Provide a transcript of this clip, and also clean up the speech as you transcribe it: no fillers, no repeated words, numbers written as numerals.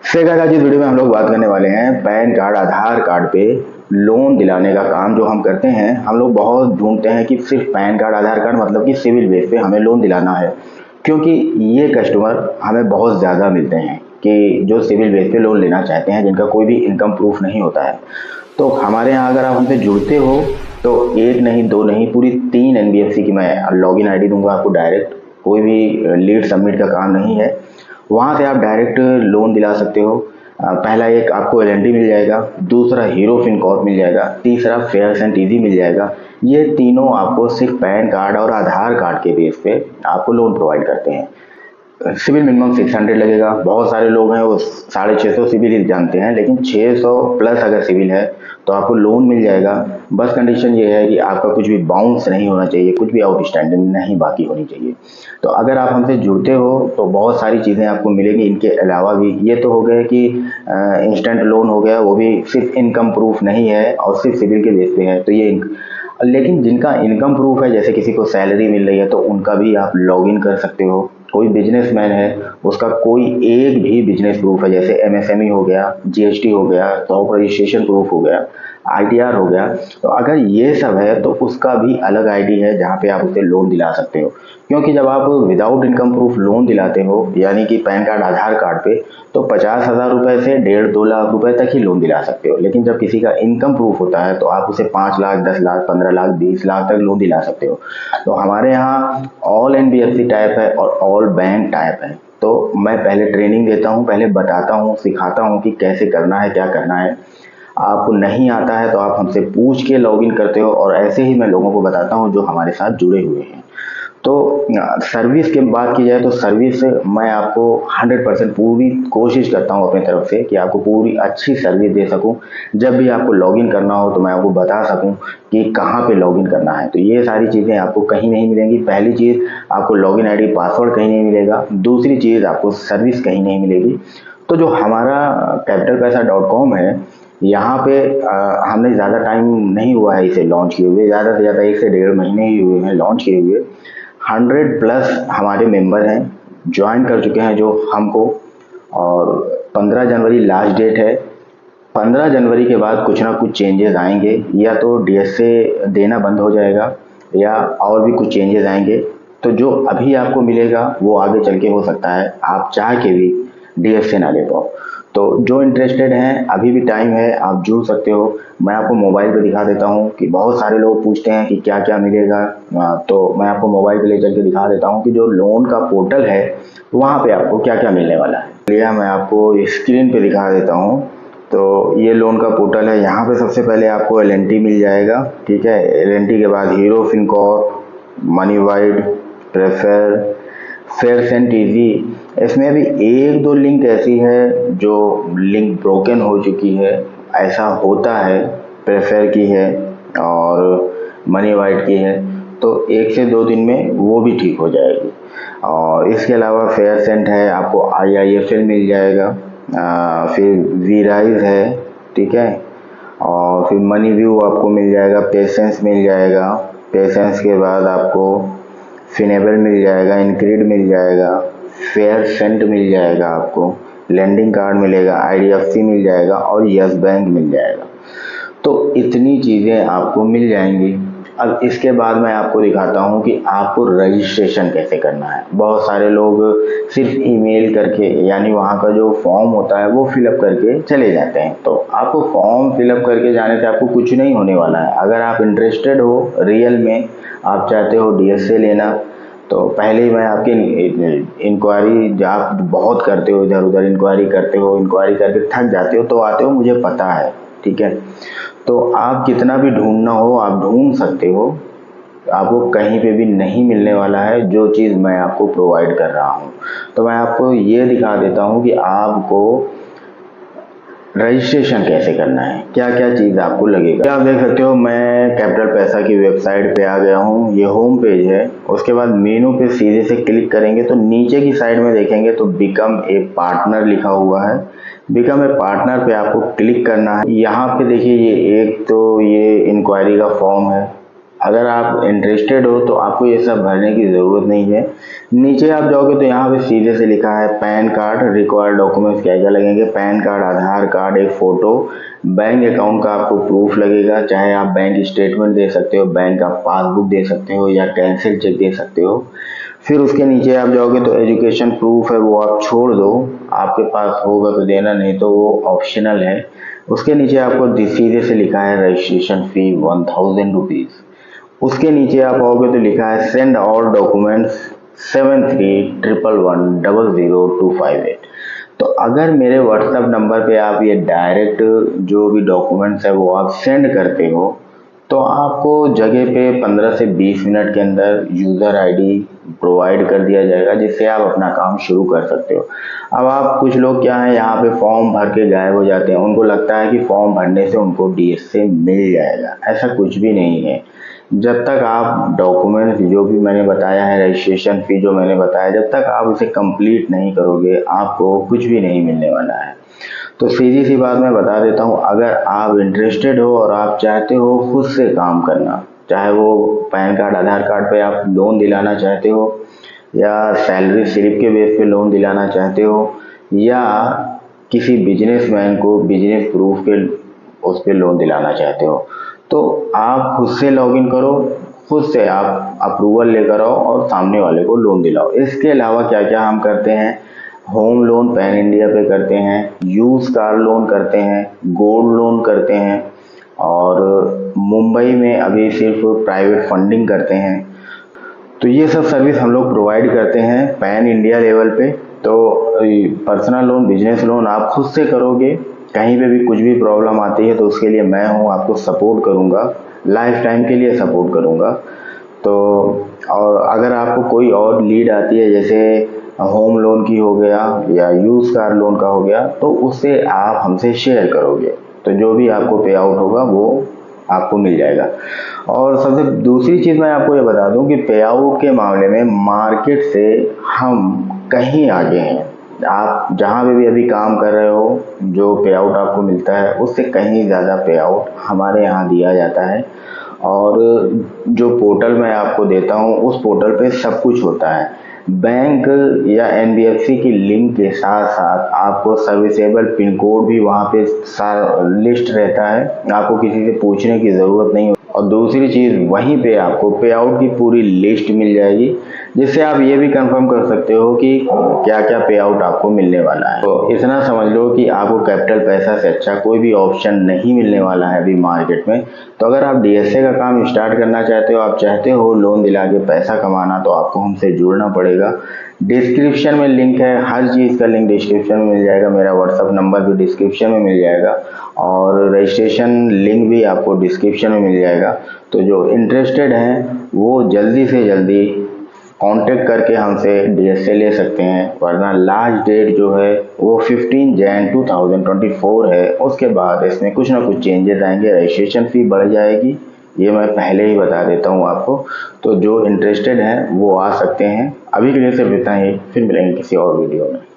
सेगा जी video में हम लोग बात करने वाले हैं पैन कार्ड आधार कार्ड पे लोन दिलाने का काम जो हम करते हैं। हम लोग बहुत ढूंढते हैं कि सिर्फ पैन कार्ड आधार कार्ड मतलब कि सिविल बेस पे हमें लोन दिलाना है, क्योंकि ये कस्टमर हमें बहुत ज़्यादा मिलते हैं कि जो सिविल बेस पे लोन लेना चाहते हैं, जिनका कोई भी इनकम प्रूफ नहीं होता है। तो हमारे यहाँ अगर आप हमसे जुड़ते हो तो एक नहीं दो नहीं पूरी 3 NBFC की मैं लॉगिन ID दूंगा आपको डायरेक्ट। कोई भी लीड सबमिट का काम नहीं है, वहाँ से आप डायरेक्ट लोन दिला सकते हो। पहला एक आपको L&T मिल जाएगा, दूसरा हीरो फिनकॉर्प मिल जाएगा, तीसरा फेयर्स एंड इजी मिल जाएगा। ये तीनों आपको सिर्फ पैन कार्ड और आधार कार्ड के बेस पे आपको लोन प्रोवाइड करते हैं। सिविल मिनिमम 600 लगेगा। बहुत सारे लोग हैं वो 650 सिविल ही जानते हैं, लेकिन 600 प्लस अगर सिविल है तो आपको लोन मिल जाएगा। बस कंडीशन ये है कि आपका कुछ भी बाउंस नहीं होना चाहिए, कुछ भी आउटस्टैंडिंग नहीं बाकी होनी चाहिए। तो अगर आप हमसे जुड़ते हो तो बहुत सारी चीज़ें आपको मिलेंगी। इनके अलावा भी ये तो हो गया कि इंस्टेंट लोन हो गया, वो भी सिर्फ इनकम प्रूफ नहीं है और सिर्फ सिविल के बेस पे है। तो ये लेकिन जिनका इनकम प्रूफ है, जैसे किसी को सैलरी मिल रही है, तो उनका भी आप लॉगिन कर सकते हो। कोई बिजनेसमैन है, उसका कोई एक भी बिजनेस प्रूफ है, जैसे MSME हो गया, GST हो गया, टॉप रजिस्ट्रेशन प्रूफ हो गया, ITR हो गया, तो अगर ये सब है तो उसका भी अलग ID है जहाँ पे आप उसे लोन दिला सकते हो। क्योंकि जब आप विदाउट इनकम प्रूफ लोन दिलाते हो, यानी कि पैन कार्ड आधार कार्ड पे, तो 50,000 रुपए से 1.5-2 लाख रुपए तक ही लोन दिला सकते हो। लेकिन जब किसी का इनकम प्रूफ होता है तो आप उसे 5 लाख, 10 लाख, 15 लाख, 20 लाख तक लोन दिला सकते हो। तो हमारे यहाँ ऑल NBFC टाइप है और ऑल बैंक टाइप है। तो मैं पहले ट्रेनिंग देता हूँ, पहले बताता हूँ, सिखाता हूँ कि कैसे करना है, क्या करना है। आपको नहीं आता है तो आप हमसे पूछ के लॉगिन करते हो, और ऐसे ही मैं लोगों को बताता हूँ जो हमारे साथ जुड़े हुए हैं। तो सर्विस की बात की जाए तो सर्विस मैं आपको 100% पूरी कोशिश करता हूँ अपनी तरफ से कि आपको पूरी अच्छी सर्विस दे सकूँ। जब भी आपको लॉगिन करना हो तो मैं आपको बता सकूँ कि कहाँ पे लॉगिन करना है। तो ये सारी चीज़ें आपको कहीं नहीं मिलेंगी। पहली चीज़, आपको लॉगिन ID पासवर्ड कहीं नहीं मिलेगा। दूसरी चीज़, आपको सर्विस कहीं नहीं मिलेगी। तो जो हमारा capitalpaisa.com है, यहाँ पे हमने ज़्यादा टाइम नहीं हुआ है इसे लॉन्च किए हुए, ज़्यादा से ज़्यादा 1 से 1.5 महीने ही हुए हैं लॉन्च किए हुए। 100 प्लस हमारे मेंबर हैं, ज्वाइन कर चुके हैं जो हमको, और 15 जनवरी लास्ट डेट है। 15 जनवरी के बाद कुछ ना कुछ चेंजेस आएंगे, या तो DSA देना बंद हो जाएगा या और भी कुछ चेंजेस आएंगे। तो जो अभी आपको मिलेगा वो आगे चल के हो सकता है आप चाह के भी DSA ना ले पाओ। तो जो इंटरेस्टेड हैं, अभी भी टाइम है, आप जुड़ सकते हो। मैं आपको मोबाइल पे दिखा देता हूँ कि बहुत सारे लोग पूछते हैं कि क्या क्या मिलेगा। तो मैं आपको मोबाइल पे ले चल के दिखा देता हूँ कि जो लोन का पोर्टल है वहाँ पे आपको क्या क्या मिलने वाला है। चलिए मैं आपको स्क्रीन पे दिखा देता हूँ। तो ये लोन का पोर्टल है। यहाँ पे सबसे पहले आपको L&T मिल जाएगा, ठीक है। L&T के बाद Hero FinCorp, Moneywide, Prefr, fairs and easy. इसमें अभी 1-2 लिंक ऐसी है जो लिंक ब्रोकन हो चुकी है, ऐसा होता है। प्रेफर की है और मनीवाइड की है, तो 1 से 2 दिन में वो भी ठीक हो जाएगी। और इसके अलावा फेयर्स एंड है, आपको IIFL मिल जाएगा, फिर वीराइज है, ठीक है। और फिर मनी व्यू आपको मिल जाएगा, पेशेंस मिल जाएगा, पेशेंस के बाद आपको फिनेबल मिल जाएगा, इनक्रीड मिल जाएगा, फेयर सेंट मिल जाएगा, आपको लैंडिंग कार्ड मिलेगा, IDFC मिल जाएगा और यस बैंक मिल जाएगा। तो इतनी चीज़ें आपको मिल जाएंगी। अब इसके बाद मैं आपको दिखाता हूँ कि आपको रजिस्ट्रेशन कैसे करना है। बहुत सारे लोग सिर्फ ईमेल करके, यानी वहाँ का जो फॉर्म होता है वो फिलअप करके चले जाते हैं। तो आपको फॉर्म फिलअप करके जाने से आपको कुछ नहीं होने वाला है। अगर आप इंटरेस्टेड हो रियल में, आप चाहते हो DSA लेना, तो पहले ही मैं आपकी इंक्वायरी आप बहुत करते हो, इधर उधर इंक्वायरी करते हो, इंक्वायरी करके थक जाते हो तो आते हो, मुझे पता है, ठीक है। तो आप कितना भी ढूंढना हो आप ढूंढ सकते हो, आपको कहीं पे भी नहीं मिलने वाला है जो चीज़ मैं आपको प्रोवाइड कर रहा हूँ। तो मैं आपको ये दिखा देता हूँ कि आपको रजिस्ट्रेशन कैसे करना है, क्या क्या चीज़ आपको लगेगा। आप देख सकते हो मैं कैपिटल पैसा की वेबसाइट पे आ गया हूँ। ये होम पेज है। उसके बाद मेनू पे सीधे से क्लिक करेंगे तो नीचे की साइड में देखेंगे तो बिकम ए पार्टनर लिखा हुआ है। बिकम ए पार्टनर पे आपको क्लिक करना है। यहाँ पे देखिए, ये एक तो ये इंक्वायरी का फॉर्म है। अगर आप इंटरेस्टेड हो तो आपको ये सब भरने की ज़रूरत नहीं है। नीचे आप जाओगे तो यहाँ पे सीधे से लिखा है पैन कार्ड, रिक्वायर्ड डॉक्यूमेंट्स क्या क्या लगेंगे, पैन कार्ड, आधार कार्ड, एक फ़ोटो, बैंक अकाउंट का आपको प्रूफ लगेगा, चाहे आप बैंक स्टेटमेंट दे सकते हो, बैंक का पासबुक दे सकते हो या कैंसिल चेक दे सकते हो। फिर उसके नीचे आप जाओगे तो एजुकेशन प्रूफ है वो आप छोड़ दो, आपके पास होगा तो देना, नहीं तो वो ऑप्शनल है। उसके नीचे आपको सीधे से लिखा है रजिस्ट्रेशन फी 1000 रुपीज़। उसके नीचे आप आओगे तो लिखा है सेंड ऑल डॉक्यूमेंट्स 7311100258। तो अगर मेरे व्हाट्सएप नंबर पे आप ये डायरेक्ट जो भी डॉक्यूमेंट्स है वो आप सेंड करते हो तो आपको जगह पे 15 से 20 मिनट के अंदर यूज़र आईडी प्रोवाइड कर दिया जाएगा, जिससे आप अपना काम शुरू कर सकते हो। अब आप कुछ लोग क्या है यहाँ पे फॉर्म भर के गायब हो जाते हैं, उनको लगता है कि फॉर्म भरने से उनको डीएसए मिल जाएगा। ऐसा कुछ भी नहीं है। जब तक आप डॉक्यूमेंट्स जो भी मैंने बताया है, रजिस्ट्रेशन फी जो मैंने बताया, जब तक आप उसे कंप्लीट नहीं करोगे आपको कुछ भी नहीं मिलने वाला है। तो सीधी सी बात मैं बता देता हूँ, अगर आप इंटरेस्टेड हो और आप चाहते हो खुद से काम करना, चाहे वो पैन कार्ड, आधार कार्ड पे आप लोन दिलाना चाहते हो या सैलरी स्लिप के बेस पे लोन दिलाना चाहते हो या किसी बिजनेसमैन को बिजनेस प्रूफ के उस पे लोन दिलाना चाहते हो, तो आप खुद से लॉगिन करो, खुद से आप अप्रूवल लेकर आओ और सामने वाले को लोन दिलाओ। इसके अलावा क्या क्या हम करते हैं, होम लोन पैन इंडिया पे करते हैं, यूज कार लोन करते हैं, गोल्ड लोन करते हैं और मुंबई में अभी सिर्फ प्राइवेट फंडिंग करते हैं। तो ये सब सर्विस हम लोग प्रोवाइड करते हैं पैन इंडिया लेवल पे। तो पर्सनल लोन, बिजनेस लोन आप खुद से करोगे, कहीं पे भी कुछ भी प्रॉब्लम आती है तो उसके लिए मैं हूँ, आपको सपोर्ट करूँगा, लाइफ टाइम के लिए सपोर्ट करूँगा। तो और अगर आपको कोई और लीड आती है, जैसे होम लोन की हो गया या यूज कार लोन का हो गया, तो उससे आप हमसे शेयर करोगे तो जो भी आपको पे आउट होगा वो आपको मिल जाएगा। और सबसे दूसरी चीज़ मैं आपको ये बता दूं कि पे आउट के मामले में मार्केट से हम कहीं आगे हैं। आप जहाँ पे भी अभी काम कर रहे हो, जो पे आउट आपको मिलता है उससे कहीं ज़्यादा पे आउट हमारे यहाँ दिया जाता है। और जो पोर्टल मैं आपको देता हूँ उस पोर्टल पे सब कुछ होता है। बैंक या एनबीएफसी की लिंक के साथ साथ आपको सर्विसेबल पिन कोड भी वहाँ पे लिस्ट रहता है, आपको किसी से पूछने की ज़रूरत नहीं। और दूसरी चीज़, वहीं पे आपको पे आउट की पूरी लिस्ट मिल जाएगी, जिससे आप ये भी कंफर्म कर सकते हो कि क्या क्या पे आउट आपको मिलने वाला है। तो इतना समझ लो कि आपको कैपिटल पैसा से अच्छा कोई भी ऑप्शन नहीं मिलने वाला है अभी मार्केट में। तो अगर आप डीएसए का काम स्टार्ट करना चाहते हो, आप चाहते हो लोन दिला के पैसा कमाना, तो आपको हमसे जुड़ना पड़ेगा। डिस्क्रिप्शन में लिंक है, हर चीज़ का लिंक डिस्क्रिप्शन में मिल जाएगा, मेरा व्हाट्सअप नंबर भी डिस्क्रिप्शन में मिल जाएगा और रजिस्ट्रेशन लिंक भी आपको डिस्क्रिप्शन में मिल जाएगा। तो जो इंटरेस्टेड हैं वो जल्दी से जल्दी कांटेक्ट करके हमसे डीएसए ले सकते हैं, वरना लास्ट डेट जो है वो 15 जैन 2024 है। उसके बाद इसमें कुछ ना कुछ चेंजेस आएंगे, रजिस्ट्रेशन फी बढ़ जाएगी, ये मैं पहले ही बता देता हूँ आपको। तो जो इंटरेस्टेड हैं वो आ सकते हैं। अभी के लिए सिर्फ इतना ही, फिर मिलेंगे किसी और वीडियो में।